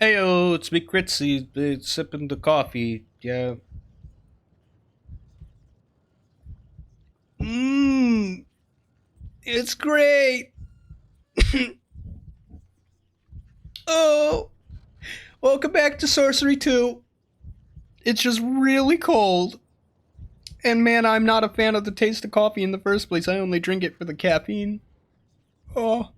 Heyo, it's me, Critsy, sipping the coffee. Yeah. Mmm, it's great. Oh, welcome back to Sorcery 2. It's just really cold. And man, I'm not a fan of the taste of coffee in the first place. I only drink it for the caffeine. Oh.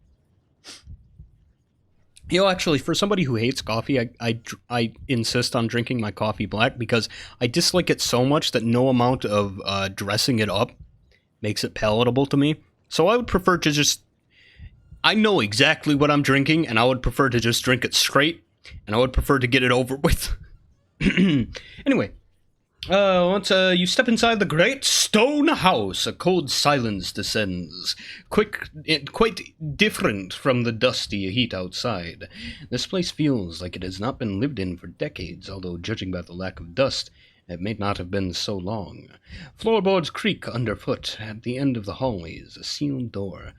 Actually, for somebody who hates coffee, I insist on drinking my coffee black because I dislike it so much that no amount of dressing it up makes it palatable to me. So I would prefer to just I know exactly what I'm drinking, and I would prefer to just drink it straight, and I would prefer to get it over with. Anyway, once you step inside the great stone house, a cold silence descends, quite different from the dusty heat outside. This place feels like it has not been lived in for decades, although judging by the lack of dust, it may not have been so long. Floorboards creak underfoot. At the end of the hallway is a sealed door.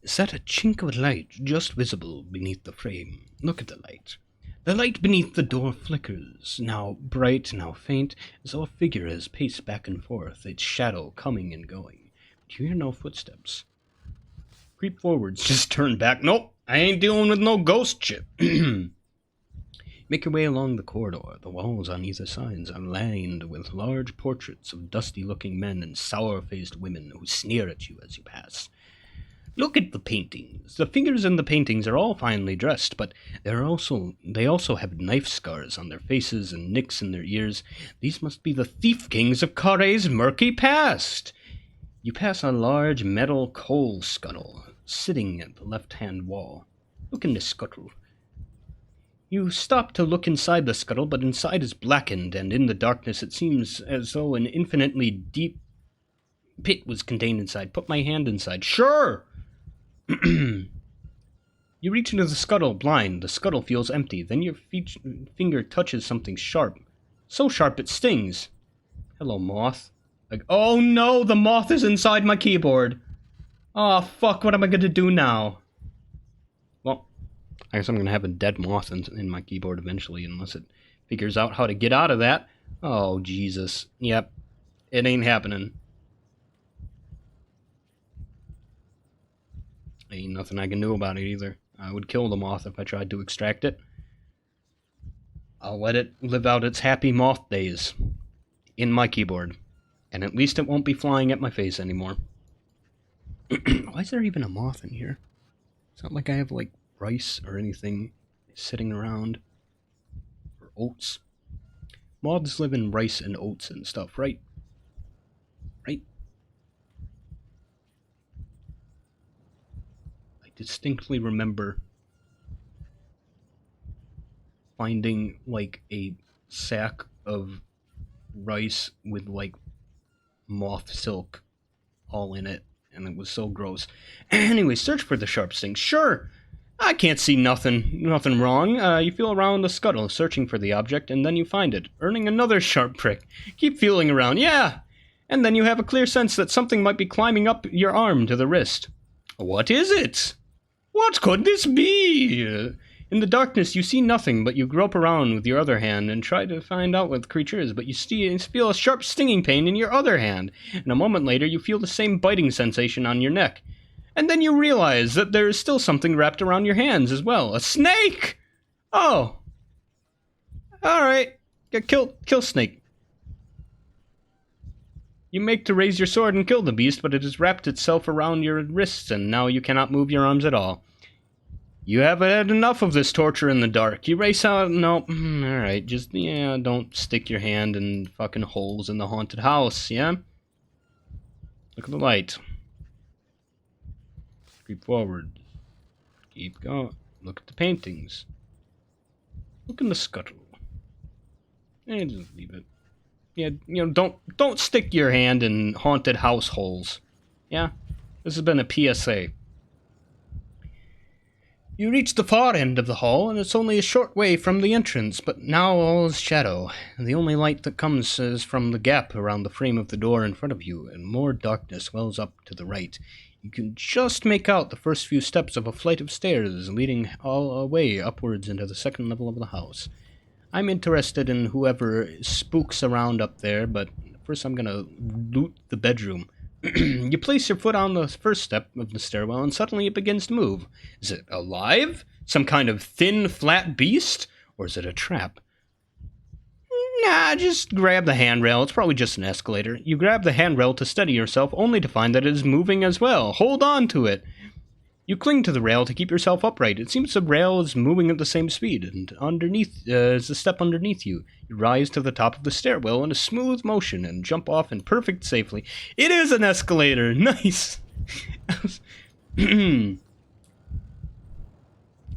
Set a chink of light just visible beneath the frame. Look at the light. The light beneath the door flickers, now bright, now faint, as though a figure has paced back and forth, its shadow coming and going. But you hear no footsteps. Creep forwards, just turn back. Nope, I ain't dealing with no ghost shit. Make your way along the corridor. The walls on either side are lined with large portraits of dusty-looking men and sour-faced women who sneer at you as you pass. Look at the paintings. The figures in the paintings are all finely dressed, but they also have knife scars on their faces and nicks in their ears. These must be the thief kings of Kare's murky past. You pass a large metal coal scuttle sitting at the left-hand wall. Look in the scuttle. You stop to look inside the scuttle, but inside is blackened, and in the darkness it seems as though an infinitely deep pit was contained inside. Put my hand inside. Sure! You reach into the scuttle blind. The scuttle feels empty. Then your finger touches something sharp. So sharp it stings. Hello, moth. Like, oh no, the moth is inside my keyboard. Oh, fuck, what am I gonna do now? Well, I guess I'm gonna have a dead moth in my keyboard eventually, unless it figures out how to get out of that. Oh, Jesus. Yep. It ain't happening. Ain't nothing I can do about it either. I would kill the moth if I tried to extract it. I'll let it live out its happy moth days in my keyboard. And at least it won't be flying at my face anymore. Why is there even a moth in here? It's not like I have, like, rice or anything sitting around. Or oats. Moths live in rice and oats and stuff, right? Right? Distinctly remember finding like a sack of rice with like moth silk all in it, and it was so gross. Anyway, search for the sharp sting. Sure, I can't see nothing wrong. You feel around the scuttle, searching for the object, and then you find it, earning another sharp prick. Keep feeling around, yeah, and then you have a clear sense that something might be climbing up your arm to the wrist. What is it? What could this be? In the darkness, you see nothing, but you grope around with your other hand and try to find out what the creature is, but you feel a sharp stinging pain in your other hand, and a moment later you feel the same biting sensation on your neck. And then you realize that there is still something wrapped around your hands as well. A snake! Oh. Alright. Kill snake. You make to raise your sword and kill the beast, but it has wrapped itself around your wrists, and now you cannot move your arms at all. You have had enough of this torture in the dark. You race out. No. Alright, just, don't stick your hand in fucking holes in the haunted house, yeah? Look at the light. Creep forward. Keep going. Look at the paintings. Look in the scuttle. And just leave it. Yeah, don't stick your hand in haunted house holes. Yeah? This has been a PSA. You reach the far end of the hall, and it's only a short way from the entrance, but now all is shadow. The only light that comes is from the gap around the frame of the door in front of you, and more darkness wells up to the right. You can just make out the first few steps of a flight of stairs leading all the way upwards into the second level of the house. I'm interested in whoever spooks around up there, but first I'm gonna loot the bedroom. You place your foot on the first step of the stairwell, and suddenly it begins to move. Is it alive? Some kind of thin, flat beast? Or is it a trap? Nah, just grab the handrail. It's probably just an escalator. You grab the handrail to steady yourself, only to find that it is moving as well. Hold on to it. You cling to the rail to keep yourself upright. It seems the rail is moving at the same speed, and underneath is a step underneath you. You rise to the top of the stairwell in a smooth motion and jump off in perfect safety. It is an escalator! Nice!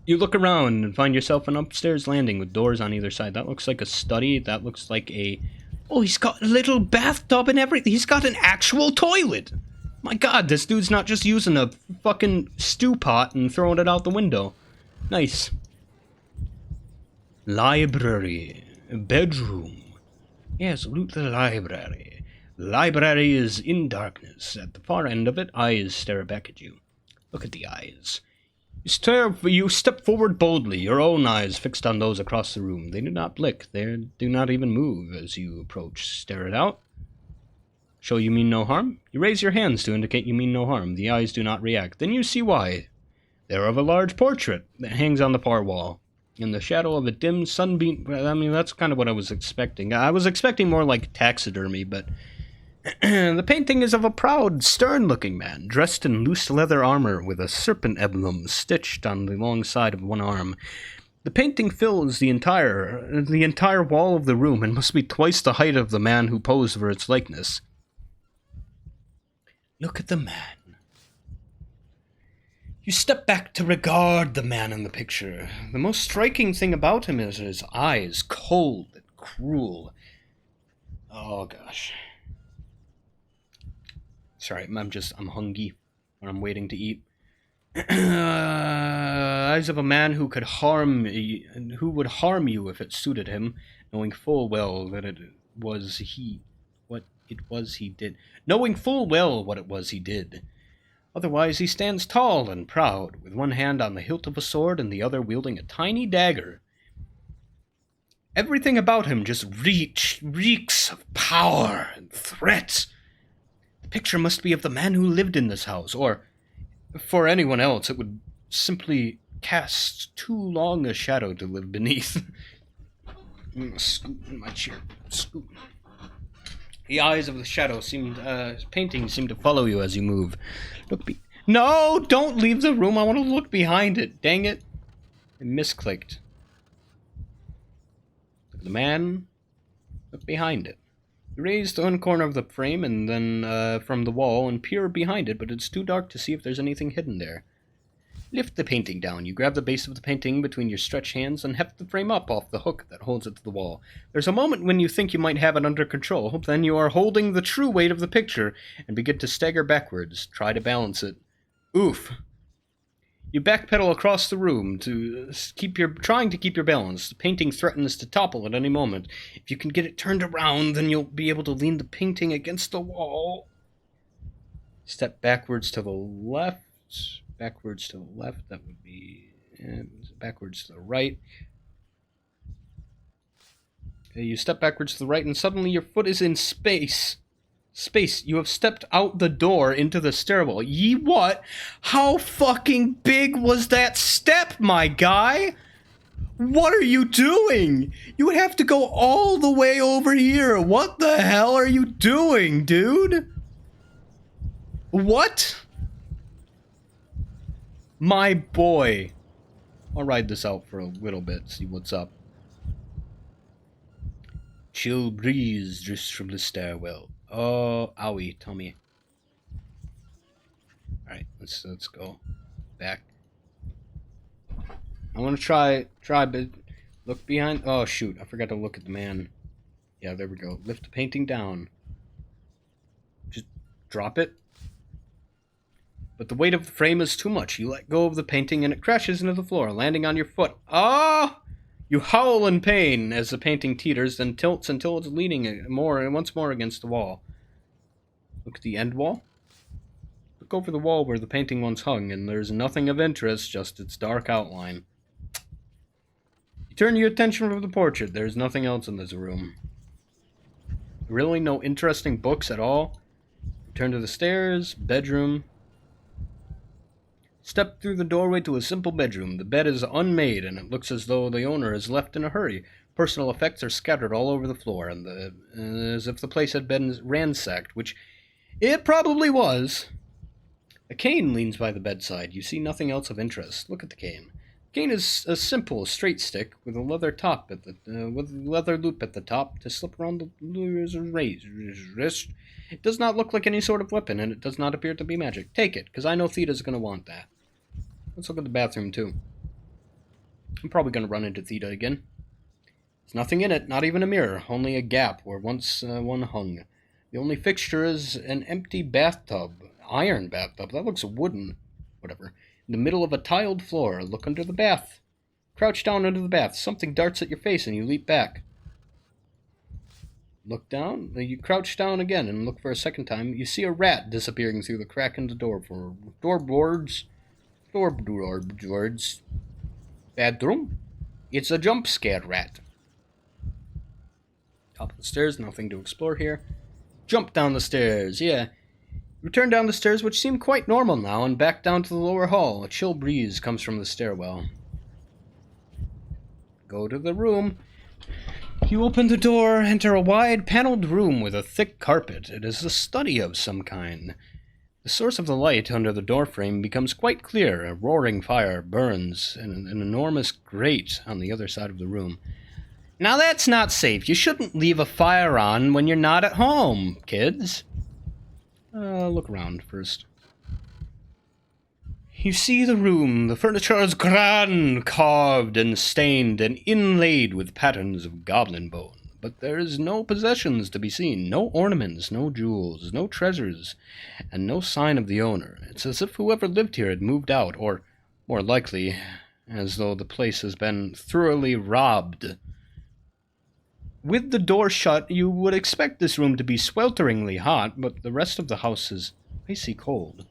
You look around and find yourself an upstairs landing with doors on either side. That looks like a study. That looks like a... Oh, he's got a little bathtub and everything. He's got an actual toilet! My god, this dude's not just using a fucking stew pot and throwing it out the window. Nice. Library. Bedroom. Yes, loot the library. The library is in darkness. At the far end of it, eyes stare back at you. Look at the eyes. You step forward boldly, your own eyes fixed on those across the room. They do not blink. They do not even move as you approach. Stare it out. Show you mean no harm? You raise your hands to indicate you mean no harm. The eyes do not react. Then you see why. They're of a large portrait that hangs on the far wall. In the shadow of a dim sunbeam... I mean, that's kind of what I was expecting. I was expecting more like taxidermy, but... The painting is of a proud, stern-looking man, dressed in loose leather armor with a serpent emblem stitched on the long side of one arm. The painting fills the entire wall of the room and must be twice the height of the man who posed for its likeness. Look at the man. You step back to regard the man in the picture. The most striking thing about him is his eyes, cold and cruel. Oh, gosh. Sorry, I'm hungry when I'm waiting to eat. Eyes of a man who would harm you if it suited him, knowing full well that knowing full well what it was he did. Otherwise he stands tall and proud, with one hand on the hilt of a sword and the other wielding a tiny dagger. Everything about him just reeks of power and threat. The picture must be of the man who lived in this house, or, for anyone else, it would simply cast too long a shadow to live beneath. I'm gonna scoot in my chair. Scoot. The eyes of the shadow painting seem to follow you as you move. No, don't leave the room. I want to look behind it. Dang it. I misclicked. Look at the man. Look behind it. You raise the one corner of the frame and then from the wall and peer behind it, but it's too dark to see if there's anything hidden there. Lift the painting down. You grab the base of the painting between your stretched hands and heft the frame up off the hook that holds it to the wall. There's a moment when you think you might have it under control, then you are holding the true weight of the picture and begin to stagger backwards. Try to balance it. Oof. You backpedal across the room trying to keep your balance. The painting threatens to topple at any moment. If you can get it turned around, then you'll be able to lean the painting against the wall. Step backwards to the left. Backwards to the left, that would be backwards to the right. You step backwards to the right and suddenly your foot is in space. You have stepped out the door into the stairwell. Ye what? How fucking big was that step, my guy? What are you doing? You would have to go all the way over here. What the hell are you doing, dude? What? My boy. I'll ride this out for a little bit, see what's up. Chill breeze drifts from the stairwell. Oh, owie, tummy. Alright, let's go back. I want to try, but look behind. Oh, shoot, I forgot to look at the man. Yeah, there we go. Lift the painting down. Just drop it. But the weight of the frame is too much. You let go of the painting and it crashes into the floor, landing on your foot. Ah! You howl in pain as the painting teeters, then tilts until it's leaning once more against the wall. Look at the end wall. look over the wall where the painting once hung, and there's nothing of interest, just its dark outline. You turn your attention from the portrait. There's nothing else in this room. Really no interesting books at all. Return to the stairs, bedroom. Step through the doorway to a simple bedroom. The bed is unmade, and it looks as though the owner has left in a hurry. Personal effects are scattered all over the floor, and as if the place had been ransacked, which it probably was. A cane leans by the bedside. You see nothing else of interest. Look at the cane. The cane is a simple, straight stick with a leather top at with a leather loop at the top to slip around the wrist. It does not look like any sort of weapon, and it does not appear to be magic. Take it, because I know Theta's going to want that. Let's look at the bathroom, too. I'm probably going to run into Theta again. There's nothing in it, not even a mirror, only a gap where once one hung. The only fixture is an empty bathtub. Iron bathtub. That looks wooden. Whatever. In the middle of a tiled floor. Look under the bath. Crouch down under the bath. Something darts at your face and you leap back. Look down. You crouch down again and look for a second time. You see a rat disappearing through the crack in the doorboards. Bathroom. It's a jump scare rat. Top of the stairs. Nothing to explore here. Jump down the stairs. Yeah. Return down the stairs, which seem quite normal now, and back down to the lower hall. A chill breeze comes from the stairwell. Go to the room. You open the door, enter a wide, paneled room with a thick carpet. It is a study of some kind. The source of the light under the doorframe becomes quite clear. A roaring fire burns in an enormous grate on the other side of the room. Now that's not safe. You shouldn't leave a fire on when you're not at home, kids. Look around first. You see the room. The furniture is grand, carved and stained and inlaid with patterns of goblin bone. But there is no possessions to be seen, no ornaments, no jewels, no treasures, and no sign of the owner. It's as if whoever lived here had moved out, or, more likely, as though the place has been thoroughly robbed. With the door shut, you would expect this room to be swelteringly hot, but the rest of the house is icy cold.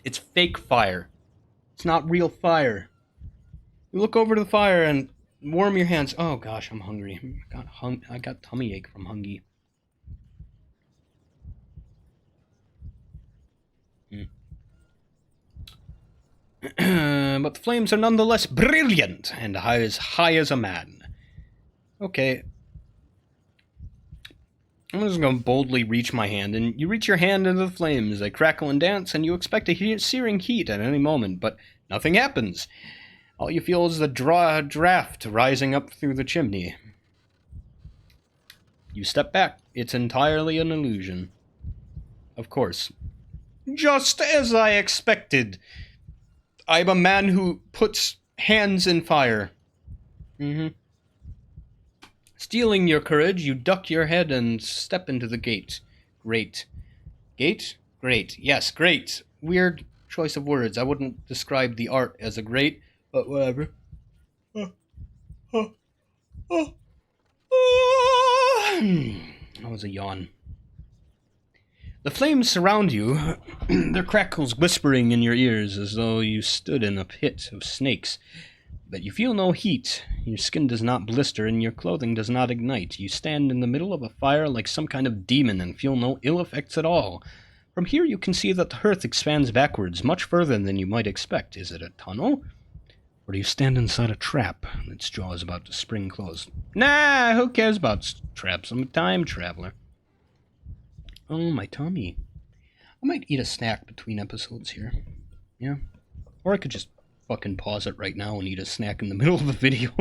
It's fake fire. It's not real fire. You look over to the fire and warm your hands. Oh gosh, I'm hungry. I got tummy ache from hungry. But the flames are nonetheless brilliant and as high as a man. Okay. I'm just going to boldly reach my hand, and you reach your hand into the flames. They crackle and dance, and you expect a searing heat at any moment, but nothing happens. All you feel is the draft rising up through the chimney. You step back. It's entirely an illusion. Of course. Just as I expected. I'm a man who puts hands in fire. Stealing your courage, you duck your head and step into the gate. Great. Gate? Great. Yes, great. Weird choice of words. I wouldn't describe the art as a great, but whatever. That was a yawn. The flames surround you, their crackles whispering in your ears as though you stood in a pit of snakes. But you feel no heat, your skin does not blister, and your clothing does not ignite. You stand in the middle of a fire like some kind of demon and feel no ill effects at all. From here you can see that the hearth expands backwards, much further than you might expect. Is it a tunnel? Or do you stand inside a trap, and its jaw is about to spring closed? Nah, who cares about traps? I'm a time traveler. Oh, my tummy. I might eat a snack between episodes here. Yeah. Or I could just fucking pause it right now and eat a snack in the middle of the video.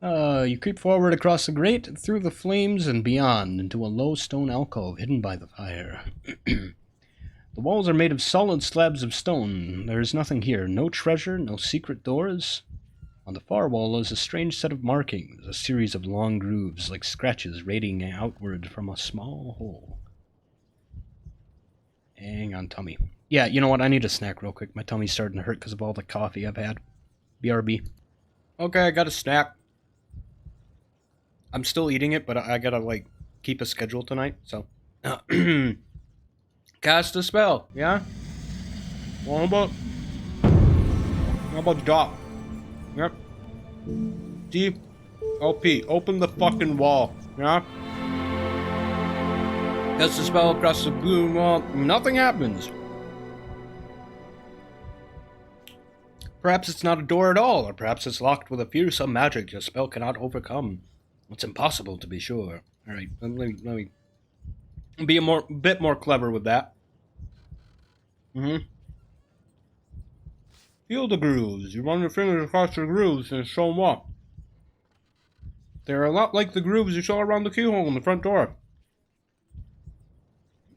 You creep forward across the grate, through the flames, and beyond, into a low stone alcove hidden by the fire. The walls are made of solid slabs of stone. There is nothing here. No treasure, no secret doors. On the far wall is a strange set of markings, a series of long grooves, like scratches radiating outward from a small hole. Hang on, tummy. Yeah, you know what? I need a snack real quick. My tummy's starting to hurt because of all the coffee I've had. BRB. Okay, I got a snack. I'm still eating it, but I gotta, keep a schedule tonight, so. Cast a spell, yeah? Well, how about drop? Yep. D. OP. Open the fucking wall, yeah? Cast a spell across the blue wall. Nothing happens. Perhaps it's not a door at all, or perhaps it's locked with a fearsome magic your spell cannot overcome. It's impossible to be sure. Alright, let me be a bit more clever with that. Feel the grooves. You run your fingers across the grooves and show them up. They're a lot like the grooves you saw around the keyhole in the front door.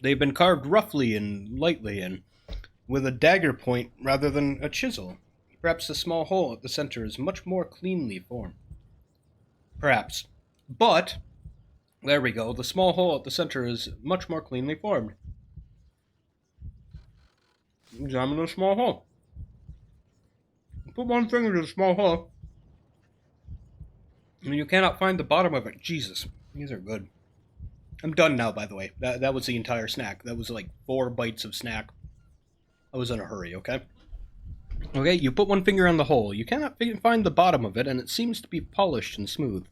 They've been carved roughly and lightly and with a dagger point rather than a chisel. Perhaps the small hole at the center is much more cleanly formed. Perhaps. But, there we go, the small hole at the center is much more cleanly formed. Examine the small hole. Put one finger to the small hole, and you cannot find the bottom of it. Jesus, these are good. I'm done now, by the way. That was the entire snack. That was like 4 bites of snack. I was in a hurry, okay? Okay, you put one finger on the hole. You cannot find the bottom of it, and it seems to be polished and smooth.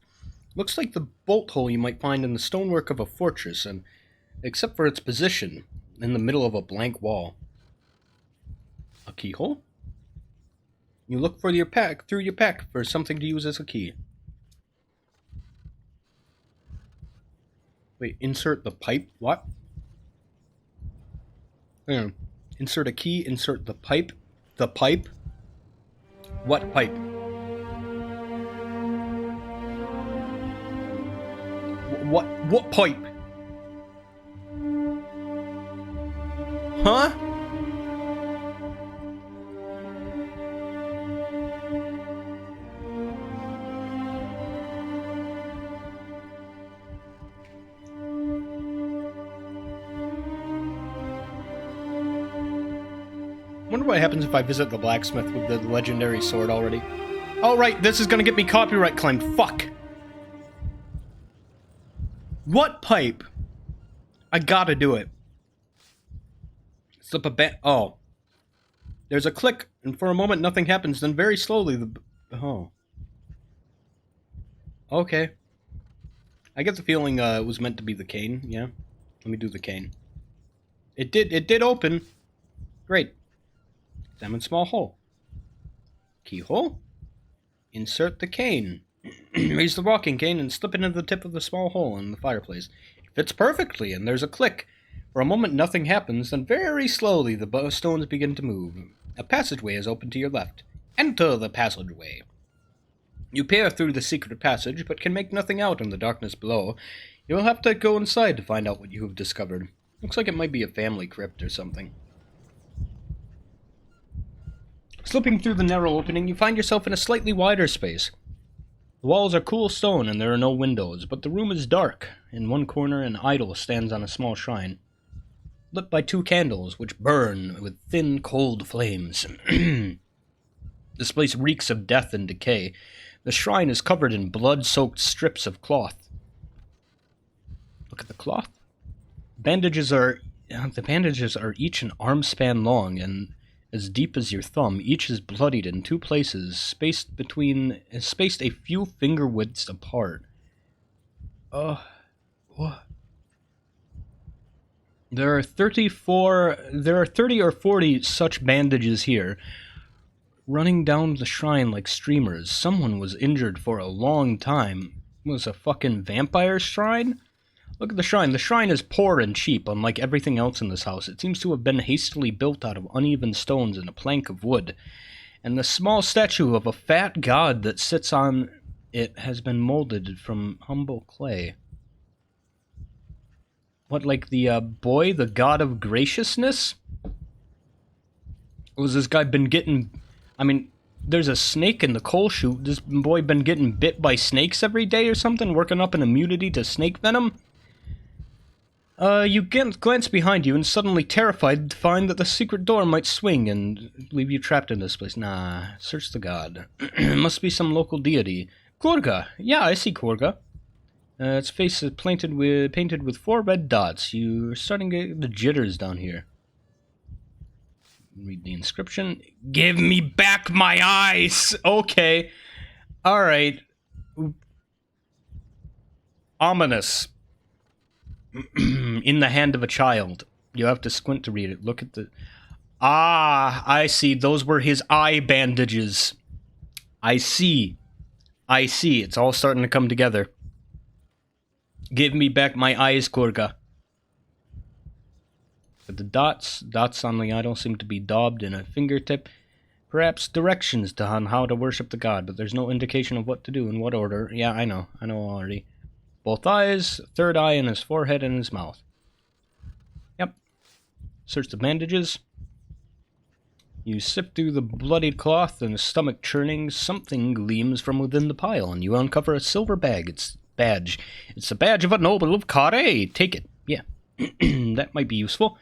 Looks like the bolt hole you might find in the stonework of a fortress, and except for its position, in the middle of a blank wall. A keyhole? You look for through your pack for something to use as a key. Wait, insert the pipe? What? Hang on. Insert a key, insert the pipe. The pipe? What pipe? What pipe? Huh? Wonder what happens if I visit the blacksmith with the legendary sword already. Oh right, this is gonna get me copyright claimed. Fuck. What pipe? I gotta do it. Slip a oh. There's a click, and for a moment nothing happens, then very slowly oh. Okay. I get the feeling it was meant to be the cane, yeah? Let me do the cane. It did open. Great. Examine small hole. Keyhole. Insert the cane. Raise the walking cane and slip it into the tip of the small hole in the fireplace. It fits perfectly, and there's a click. For a moment nothing happens, then very slowly the stones begin to move. A passageway is open to your left. Enter the passageway. You peer through the secret passage, but can make nothing out in the darkness below. You'll have to go inside to find out what you have discovered. Looks like it might be a family crypt or something. Slipping through the narrow opening, you find yourself in a slightly wider space. The walls are cool stone and there are no windows, but the room is dark. In one corner, an idol stands on a small shrine, lit by 2 candles, which burn with thin, cold flames. This place reeks of death and decay. The shrine is covered in blood-soaked strips of cloth. Look at the cloth. The bandages are each an arm span long and as deep as your thumb. Each is bloodied in 2 places, spaced a few finger widths apart. What? There are 30 or 40 such bandages here, running down the shrine like streamers. Someone was injured for a long time. It was a fucking vampire shrine? Look at the shrine. The shrine is poor and cheap, unlike everything else in this house. It seems to have been hastily built out of uneven stones and a plank of wood. And the small statue of a fat god that sits on it has been molded from humble clay. What, like the boy, the god of graciousness? Was this guy been getting... I mean, there's a snake in the coal chute. This boy been getting bit by snakes every day or something? Working up an immunity to snake venom? You glance behind you and suddenly terrified to find that the secret door might swing and leave you trapped in this place. Nah, search the god. Must be some local deity. Kurga. Yeah, I see Kurga. Its face is painted with 4 red dots. You're starting to get the jitters down here. Read the inscription. Give me back my eyes! Okay. Alright. Ominous. In the hand of a child. You have to squint to read it. Look at the... Ah, I see. Those were his eye bandages. I see. I see. It's all starting to come together. Give me back my eyes, Kurga. But the dots on the idol seem to be daubed in a fingertip. Perhaps directions on how to worship the god, but there's no indication of what to do in what order. Yeah, I know already. Both eyes, third eye in his forehead and his mouth. Yep. Search the bandages. You sift through the bloodied cloth and stomach churning. Something gleams from within the pile, and you uncover a silver bag. It's badge. It's the badge of a noble of Kare. Take it. Yeah. That might be useful.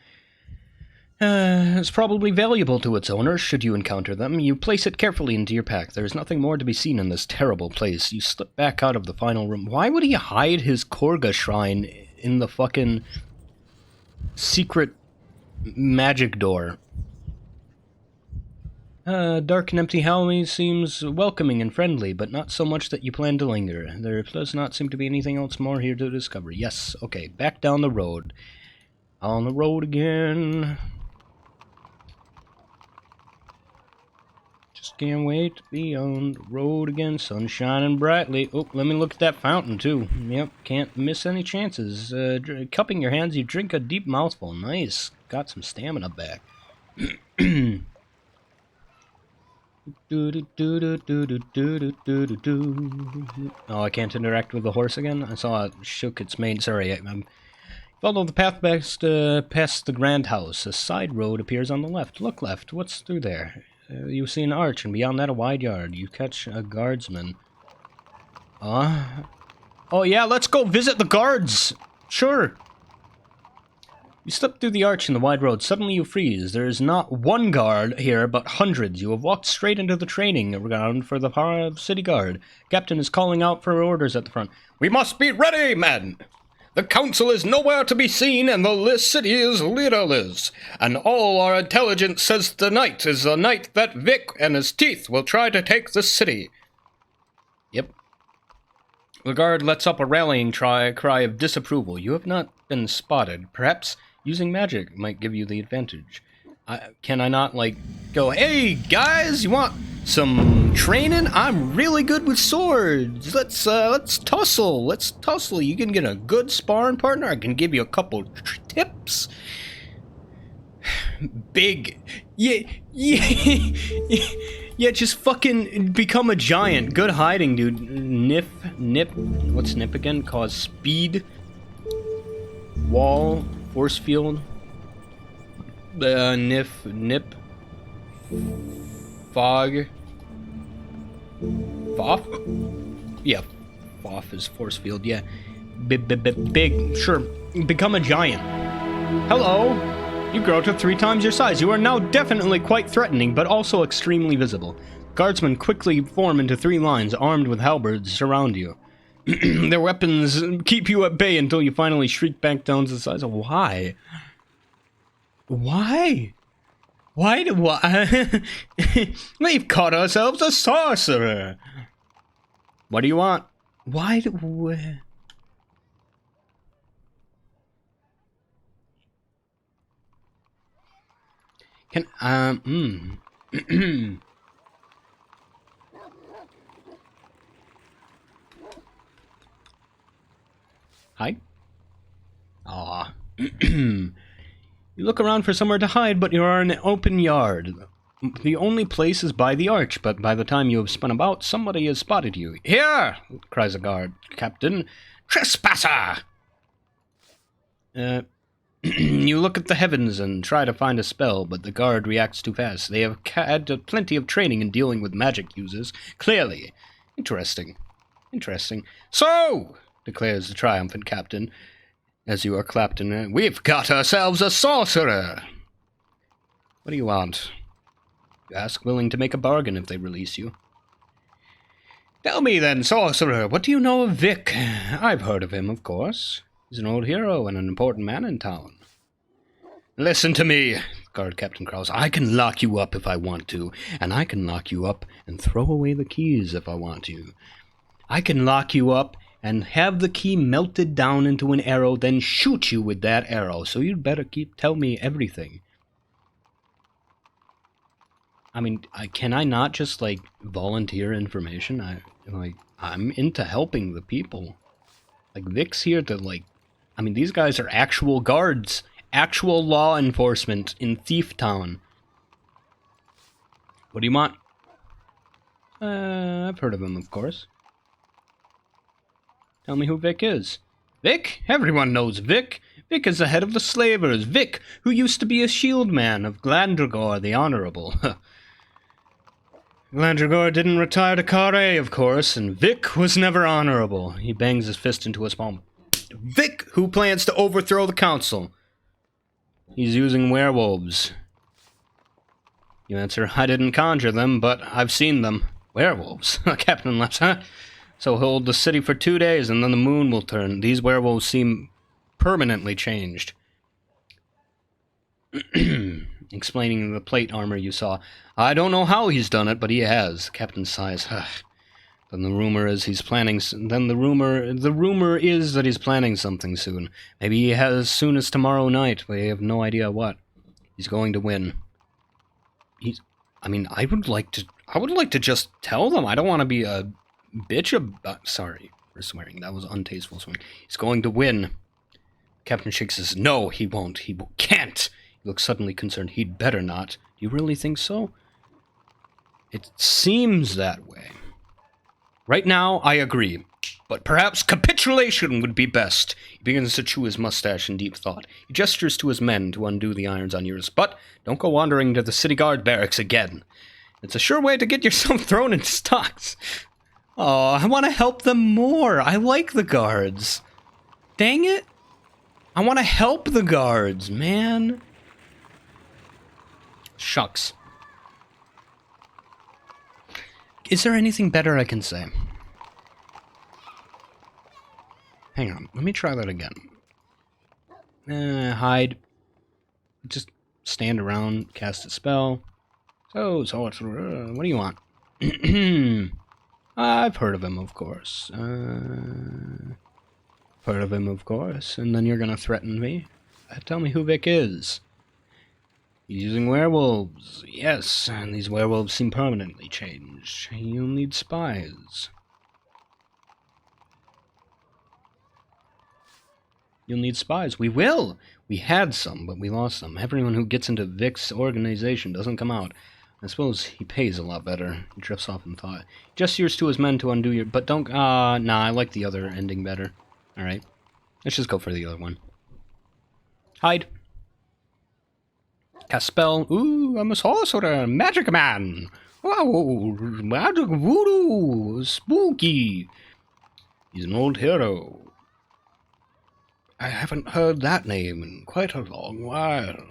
It's probably valuable to its owner, should you encounter them. You place it carefully into your pack. There's nothing more to be seen in this terrible place. You slip back out of the final room. Why would he hide his Korga shrine in the fucking secret magic door? Dark and empty hallway seems welcoming and friendly, but not so much that you plan to linger. There does not seem to be anything else more here to discover. Yes, okay, back down the road. On the road again. Just can't wait to be on the road again, sun shining brightly. Oh, let me look at that fountain, too. Yep, can't miss any chances. Cupping your hands, you drink a deep mouthful. Nice. Got some stamina back. Oh, I can't interact with the horse again? I saw it shook its mane. Sorry, follow the path past the grand house. A side road appears on the left. Look left. What's through there? You see an arch, and beyond that a wide yard. You catch a guardsman. Oh yeah, let's go visit the guards! Sure! You step through the arch in the wide road. Suddenly you freeze. There is not one guard here, but hundreds. You have walked straight into the training ground for the city guard. Captain is calling out for orders at the front. We must be ready, men! The council is nowhere to be seen, and the city is leaderless. And all our intelligence says tonight is the night that Vic and his teeth will try to take the city. Yep. The guard lets up a rallying cry of disapproval. You have not been spotted. Perhaps using magic might give you the advantage. Can I not, like, go, hey, guys, you want some training? I'm really good with swords. Let's tussle. Let's tussle. You can get a good sparring partner. I can give you a couple tips. Big. Yeah, just fucking become a giant. Good hiding, dude. Nip. What's nip again? Cause speed. Wall. Force field. Nip. Fog. Foff? Yeah, Foff is force field, yeah. Big, sure. Become a giant. Hello! You grow to 3 times your size. You are now definitely quite threatening, but also extremely visible. Guardsmen quickly form into 3 lines, armed with halberds, surround you. Their weapons keep you at bay until you finally shriek back down to the size of... Why? Why? We've caught ourselves a sorcerer. What do you want? Why do... Can, Hi? Aw. You look around for somewhere to hide, but you are in an open yard. The only place is by the arch, but by the time you have spun about, somebody has spotted you. Here! Cries a guard. Captain. Trespasser! You look at the heavens and try to find a spell, but the guard reacts too fast. They have had plenty of training in dealing with magic users. Clearly. Interesting. So, declares the triumphant captain, as you are clapped in, we've got ourselves a sorcerer! What do you want? You ask, willing to make a bargain if they release you. Tell me then, Sorcerer, what do you know of Vic? I've heard of him, of course. He's an old hero and an important man in town. Listen to me, guard Captain Krause. I can lock you up if I want to, and I can lock you up and throw away the keys if I want to. I can lock you up and have the key melted down into an arrow, then shoot you with that arrow, so you'd better tell me everything. I mean, can I not just, like, volunteer information? I'm into helping the people. Like, Vic's here to, like... I mean, these guys are actual guards. Actual law enforcement in Thief Town. What do you want? I've heard of him, of course. Tell me who Vic is. Vic? Everyone knows Vic. Vic is the head of the slavers. Vic, who used to be a shield man of Glandragor the Honorable. Glandragor didn't retire to Carre, of course, and Vic was never honorable. He bangs his fist into his palm. Vic, who plans to overthrow the council. He's using werewolves. You answer, I didn't conjure them, but I've seen them. Werewolves? Captain laughs, huh? So hold the city for 2 days, and then the moon will turn. These werewolves seem permanently changed. Explaining the plate armor you saw. I don't know how he's done it, but he has. Captain sighs. Then the rumor is he's planning... The rumor is that he's planning something soon. Maybe as soon as tomorrow night. We have no idea what. He's going to win. I mean, I would like to just tell them. I don't want to be a bitch about... Sorry for swearing. That was untasteful swearing. He's going to win. Captain Shake says, no, he won't. He can't. He looks suddenly concerned. He'd better not. Do you really think so? It seems that way. Right now, I agree. But perhaps capitulation would be best. He begins to chew his mustache in deep thought. He gestures to his men to undo the irons on yours. But don't go wandering to the city guard barracks again. It's a sure way to get yourself thrown into stocks. Oh, I want to help them more. I like the guards. Dang it. I want to help the guards, man. Shucks. Is there anything better I can say? Hang on, let me try that again. Hide. Just stand around, cast a spell. So what do you want? I've heard of him, of course. Heard of him, of course. And then you're gonna threaten me? Tell me who Vic is. He's using werewolves. Yes, and these werewolves seem permanently changed. You'll need spies. You'll need spies. We will! We had some, but we lost them. Everyone who gets into Vic's organization doesn't come out. I suppose he pays a lot better. He drifts off in thought. Gestures to his men to undo your... But don't... nah, I like the other ending better. Alright. Let's just go for the other one. Hide. Cast spell. Ooh, I'm a sorcerer. Magic man. Wow, magic voodoo. Spooky. He's an old hero. I haven't heard that name in quite a long while.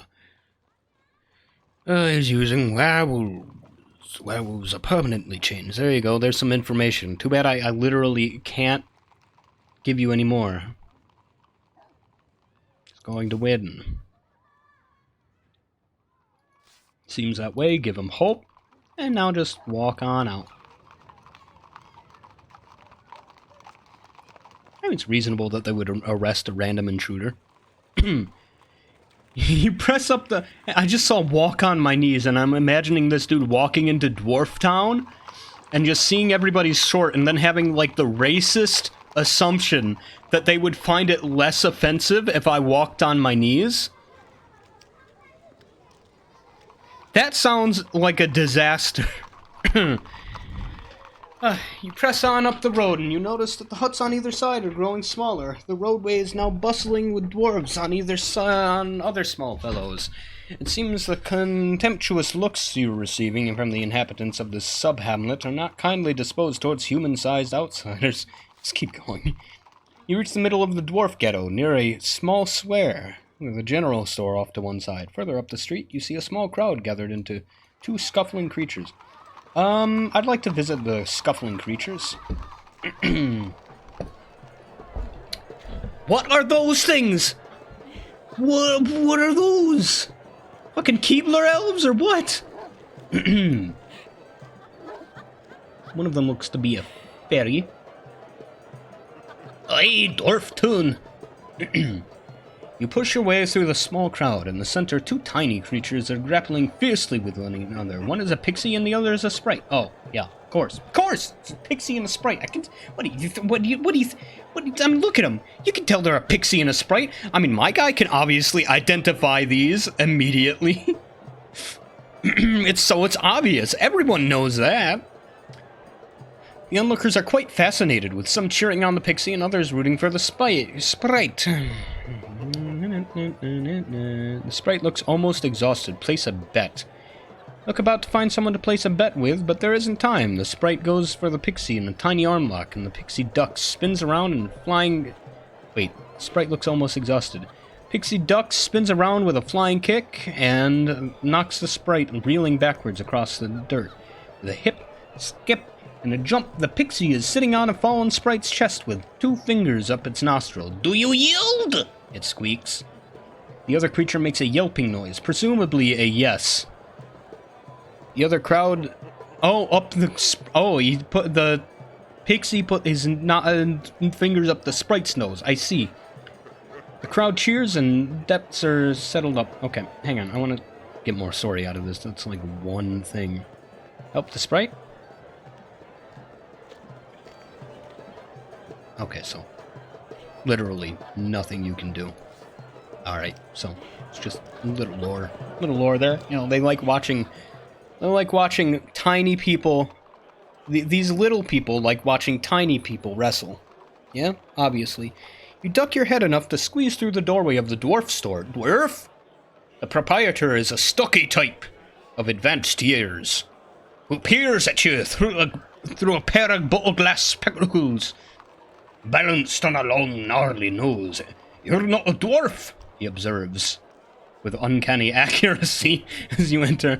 He's using werewolves. Werewolves are permanently changed. There you go, there's some information. Too bad I literally can't give you any more. He's going to win. Seems that way, give him hope. And now just walk on out. I mean, it's reasonable that they would arrest a random intruder. You press up the... I just saw walk on my knees, and I'm imagining this dude walking into Dwarf Town, and just seeing everybody's short, and then having, like, the racist assumption that they would find it less offensive if I walked on my knees. That sounds like a disaster. You press on up the road, and you notice that the huts on either side are growing smaller. The roadway is now bustling with dwarves on either side, on other small fellows. It seems the contemptuous looks you're receiving from the inhabitants of this sub-hamlet are not kindly disposed towards human-sized outsiders. Just keep going. You reach the middle of the dwarf ghetto, near a small square, with a general store off to one side. Further up the street, you see a small crowd gathered into two scuffling creatures. I'd like to visit the scuffling creatures. What are those things? What are those? Fucking Keebler elves or what? One of them looks to be a fairy. Aye, dwarf tune. You push your way through the small crowd. In the center, two tiny creatures are grappling fiercely with one another. One is a pixie and the other is a sprite. Oh, yeah, of course. Of course! It's a pixie and a sprite. I can... I mean, look at them. You can tell they're a pixie and a sprite. I mean, my guy can obviously identify these immediately. It's obvious. Everyone knows that. The onlookers are quite fascinated, with some cheering on the pixie and others rooting for the sprite. The sprite looks almost exhausted. Place a bet. Look about to find someone to place a bet with, but there isn't time. The sprite goes for the pixie in a tiny arm lock, and the pixie ducks, spins around and flying... Wait, sprite looks almost exhausted. Pixie ducks, spins around with a flying kick, and knocks the sprite reeling backwards across the dirt. With a hip, skip, and a jump, the pixie is sitting on a fallen sprite's chest with 2 fingers up its nostril. Do you yield? It squeaks. The other creature makes a yelping noise, presumably a yes. The other crowd... he put the... Pixie put his fingers up the sprite's nose. I see. The crowd cheers and depths are settled up. Okay, hang on. I want to get more story out of this. That's like one thing. Help the sprite? Okay, so literally nothing you can do. Alright, so it's just a little lore there. You know, they like watching tiny people, these little people like watching tiny people wrestle. Yeah, obviously. You duck your head enough to squeeze through the doorway of the dwarf store. Dwarf? The proprietor is a stocky type of advanced years, who peers at you through a pair of bottle-glass spectacles, balanced on a long, gnarly nose. You're not a dwarf, he observes, with uncanny accuracy as you enter.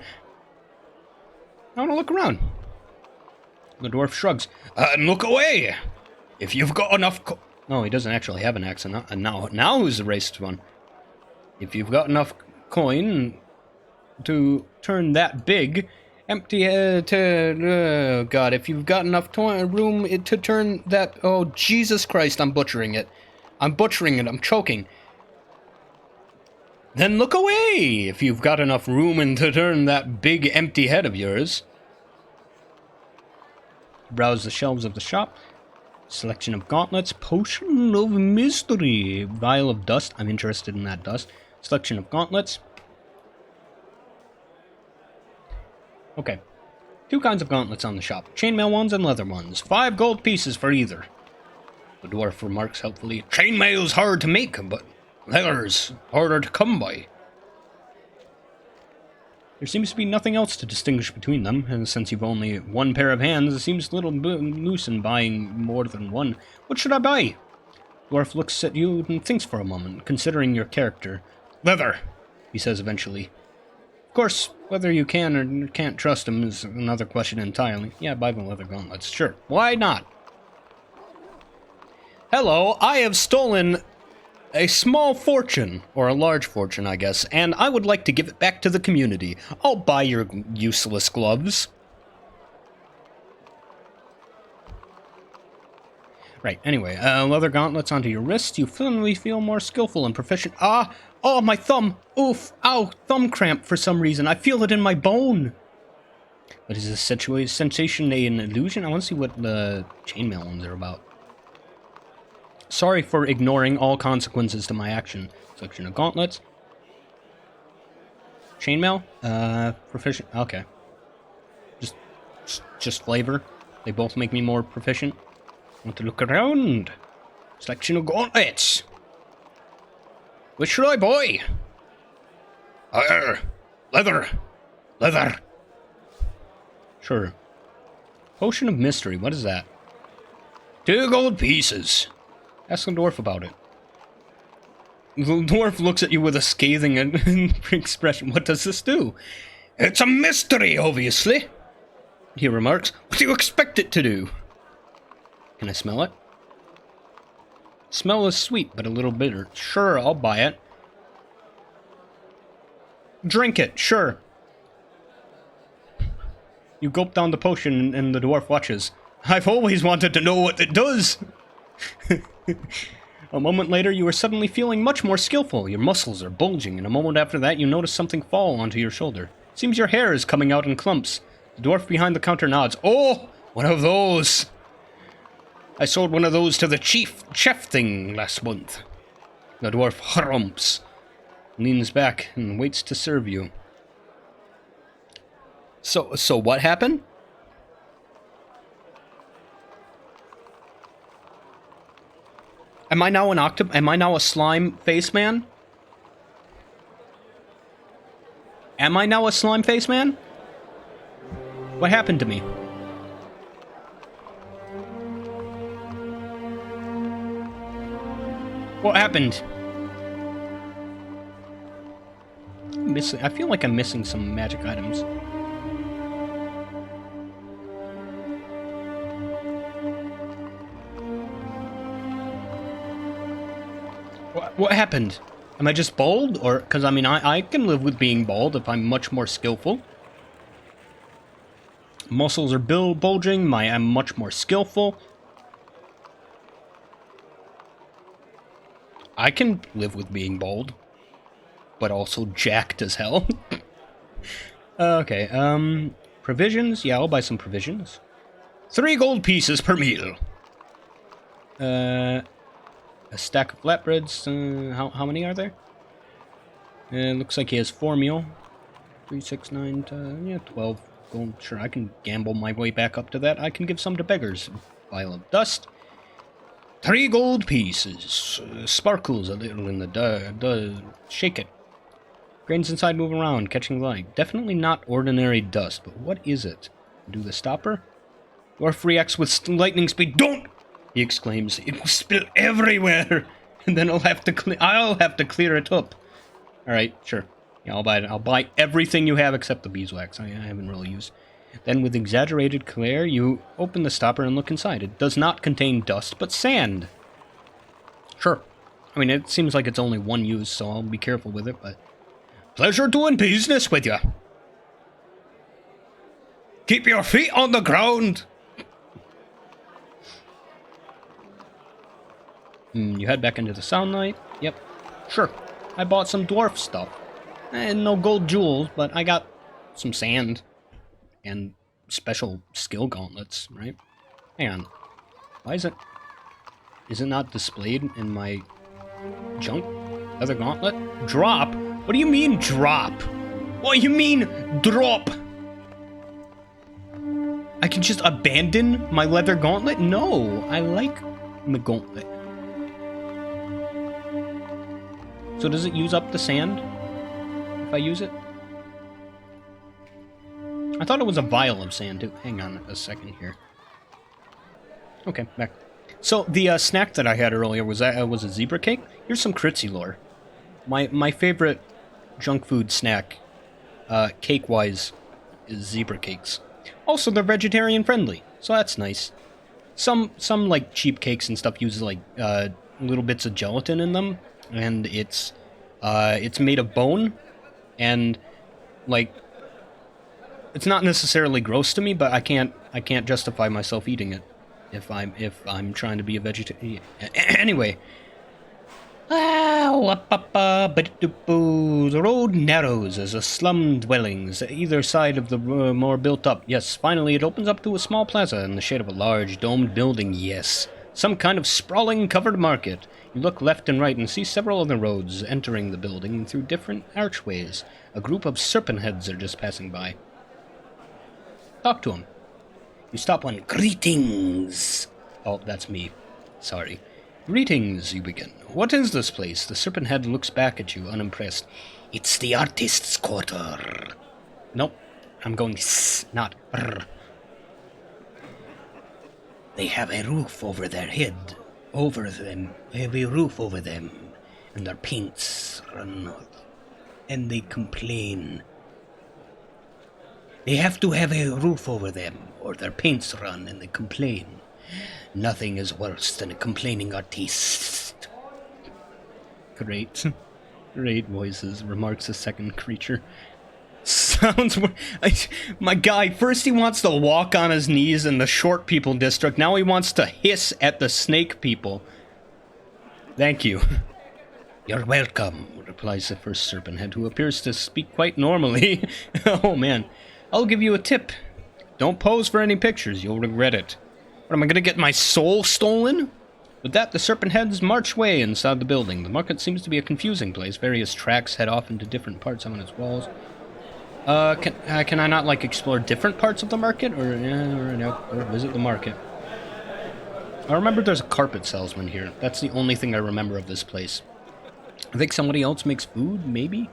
I want to look around. The dwarf shrugs. And look away! If you've got enough No, he doesn't actually have an accent. And now who's the racist one? If you've got enough coin to turn that big... God, if you've got enough room to turn that... Oh, Jesus Christ, I'm butchering it. I'm choking. Then look away, if you've got enough room to turn that big empty head of yours. Browse the shelves of the shop. Selection of gauntlets. Potion of mystery. Vial of dust. I'm interested in that dust. Selection of gauntlets. Okay. 2 kinds of gauntlets on the shop. Chainmail ones and leather ones. 5 gold pieces for either. The dwarf remarks helpfully. Chainmail's hard to make, but leather's harder to come by. There seems to be nothing else to distinguish between them, and since you've only 1 pair of hands, it seems a little loose in buying more than one. What should I buy? Dwarf looks at you and thinks for a moment, considering your character. Leather, he says eventually. Of course, whether you can or can't trust him is another question entirely. Yeah, buy the leather gauntlets. Sure, why not? Hello, I have stolen a small fortune, or a large fortune, I guess, and I would like to give it back to the community. I'll buy your useless gloves. Right, anyway, leather gauntlets onto your wrists. You suddenly feel more skillful and proficient. Oh, my thumb! Oof! Ow! Thumb cramp for some reason. I feel it in my bone! But is this sensation an illusion? I want to see what the chainmail ones are about. Sorry for ignoring all consequences to my action. Selection of gauntlets. Chainmail? Proficient. Okay. Just flavor. They both make me more proficient. Want to look around. Selection of gauntlets. Which should I buy? Leather. Sure. Potion of mystery. What is that? 2 gold pieces. Ask the dwarf about it. The dwarf looks at you with a scathing expression. What does this do? It's a mystery, obviously. he remarks. What do you expect it to do? Can I smell it? Smell is sweet, but a little bitter. Sure, I'll buy it. Drink it, sure. You gulp down the potion and the dwarf watches. I've always wanted to know what it does! A moment later, you are suddenly feeling much more skillful. Your muscles are bulging, and a moment after that, you notice something fall onto your shoulder. Seems your hair is coming out in clumps. The dwarf behind the counter nods. Oh, one of those! I sold one of those to the chef thing last month. The dwarf harumps, leans back, and waits to serve you. So what happened? Am I now am I now a slime face man? Am I now a slime face man? What happened to me? What happened? I feel like I'm missing some magic items. What happened? Am I just bald? Or, because, I mean, I can live with being bald if I'm much more skillful. Muscles are bulging, I'm much more skillful. I can live with being bald, but also jacked as hell. Okay, provisions? Yeah, I'll buy some provisions. 3 gold pieces per meal. A stack of flatbreads. How many are there? Looks like he has 4 meal. 3, 6, 9, yeah, 12 gold. Sure, I can gamble my way back up to that. I can give some to beggars. Vial of dust. 3 gold pieces. Sparkles a little in the shake it. Grains inside move around, catching light. Definitely not ordinary dust, but what is it? Do the stopper? Dwarf reacts with lightning speed. Don't! He exclaims, it will spill everywhere, and then I'll have to clear it up. All right, sure. Yeah, I'll buy it. I'll buy everything you have except the beeswax. I haven't really used. Then, with exaggerated care, you open the stopper and look inside. It does not contain dust, but sand. Sure. I mean, it seems like it's only 1 use, so I'll be careful with it. But pleasure doing business with you. Keep your feet on the ground. You head back into the Soundlight. Yep. Sure. I bought some dwarf stuff. And no gold jewels, but I got some sand. And special skill gauntlets, right? Hang on. Why is it... Is it not displayed in my junk? Other gauntlet? Drop? What do you mean, drop? What do you mean, drop? I can just abandon my leather gauntlet? No, I like the gauntlet. So does it use up the sand if I use it? I thought it was a vial of sand, too. Hang on a second here. Okay, back. So the snack that I had earlier was a zebra cake. Here's some Critsy lore. My favorite junk food snack, cake-wise, is zebra cakes. Also, they're vegetarian friendly, so that's nice. Some like cheap cakes and stuff use like little bits of gelatin in them, and it's made of bone, and like it's not necessarily gross to me, but I can't justify myself eating it if I'm trying to be a vegetarian. Anyway. The road narrows as a slum dwellings, either side of the more built up. Yes, finally it opens up to a small plaza in the shade of a large domed building. Yes, some kind of sprawling covered market. You look left and right and see several other roads entering the building through different archways. A group of serpent heads are just passing by. Talk to them. You stop one. Greetings. Oh, that's me. Sorry. Greetings, you begin. What is this place? The serpent head looks back at you, unimpressed. It's the artist's quarter. Nope. I'm going not rr. They have a roof over their head. Over them. A heavy roof over them. And their paints run. And they complain. They have to have a roof over them, or their paints run and they complain. Nothing is worse than a complaining artiste. Great. Great voices, remarks the second creature. Sounds... my guy, first he wants to walk on his knees in the short people district, now he wants to hiss at the snake people. Thank you. You're welcome, replies the first serpent head, who appears to speak quite normally. Oh man. I'll give you a tip. Don't pose for any pictures, you'll regret it. What, am I gonna get my soul stolen? With that, the serpent heads march way inside the building. The market seems to be a confusing place. Various tracks head off into different parts on its walls. Can I not, like, explore different parts of the market? Or visit the market? I remember there's a carpet salesman here. That's the only thing I remember of this place. I think somebody else makes food, maybe?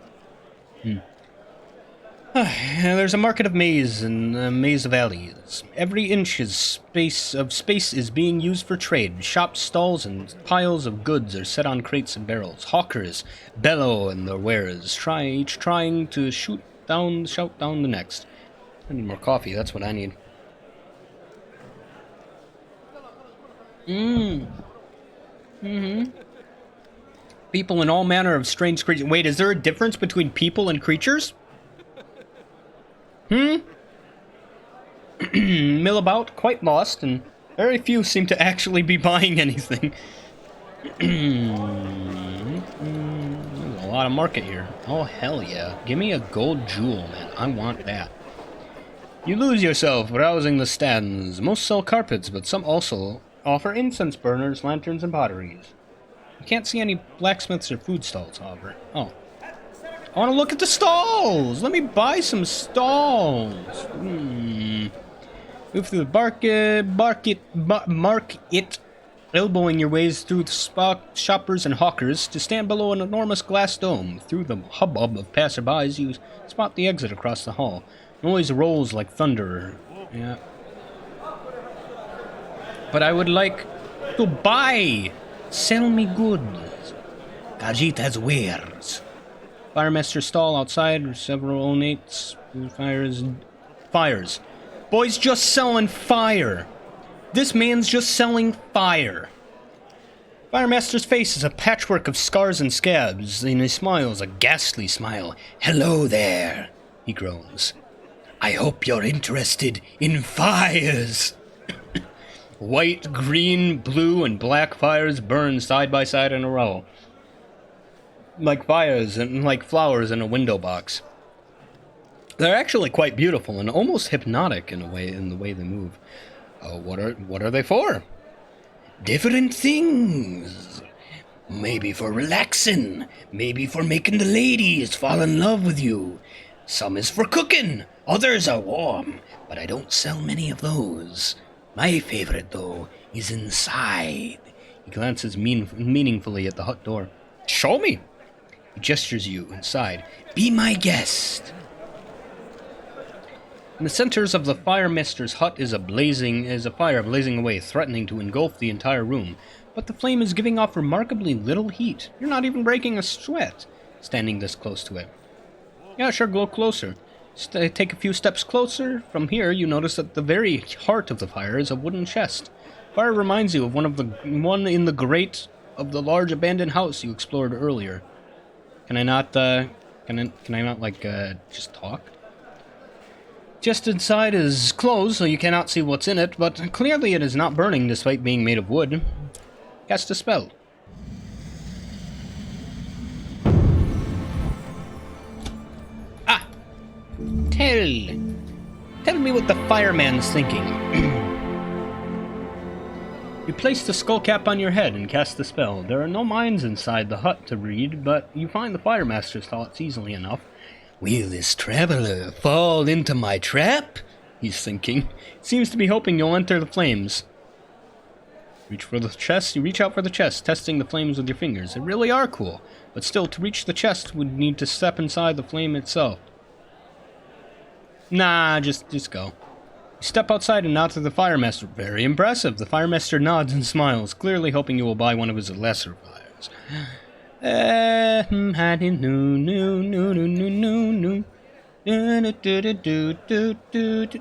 There's a market of maize and a maze of alleys. Every inch of space is being used for trade. Shops, stalls, and piles of goods are set on crates and barrels. Hawkers bellow in their wares, each trying to shout down the next. I need more coffee, that's what I need. People in all manner of strange creatures. Wait, is there a difference between people and creatures? Mill about, quite lost, and very few seem to actually be buying anything. There's a lot of market here. Oh, hell yeah. Give me a gold jewel, man. I want that. You lose yourself browsing the stands. Most sell carpets, but some also offer incense burners, lanterns, and potteries. You can't see any blacksmiths or food stalls, however. Oh. I want to look at the stalls! Let me buy some stalls! Move through the market, elbowing your ways through the shoppers and hawkers to stand below an enormous glass dome. Through the hubbub of passerbys, you spot the exit across the hall. Noise rolls like thunder. Yeah. But I would like to buy! Sell me goods. Khajiit has wares. Firemaster stall outside, several ornate fires. Boy's just selling fire. This man's just selling fire. Firemaster's face is a patchwork of scars and scabs, and he smiles a ghastly smile. Hello there, he groans. I hope you're interested in fires. White, green, blue, and black fires burn side by side in a row. Like fires and like flowers in a window box. They're actually quite beautiful and almost hypnotic in the way they move. What are they for? Different things. Maybe for relaxing. Maybe for making the ladies fall in love with you. Some is for cooking. Others are warm. But I don't sell many of those. My favorite, though, is inside. He glances meaningfully at the hut door. Show me. He gestures you inside. Be my guest. In the centers of the firemaster's hut is a fire blazing away, threatening to engulf the entire room. But the flame is giving off remarkably little heat. You're not even breaking a sweat, standing this close to it. Yeah, sure, go closer. Take a few steps closer. From here, you notice that the very heart of the fire is a wooden chest. Fire reminds you of one in the grate of the large abandoned house you explored earlier. Can I not just talk? Just inside is closed, so you cannot see what's in it, but clearly it is not burning despite being made of wood. Cast a spell. Ah! Tell me what the fireman's thinking. You place the skull cap on your head and cast the spell. There are no minds inside the hut to read, but you find the firemaster's thoughts easily enough. Will this traveler fall into my trap? He's thinking. Seems to be hoping you'll enter the flames. Reach for the chest. You reach out for the chest, testing the flames with your fingers. They really are cool, but still, to reach the chest would need to step inside the flame itself. Nah, just go. You step outside and nod to the firemaster. Very impressive. The firemaster nods and smiles, clearly hoping you will buy one of his lesser fires.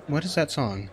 What is that song?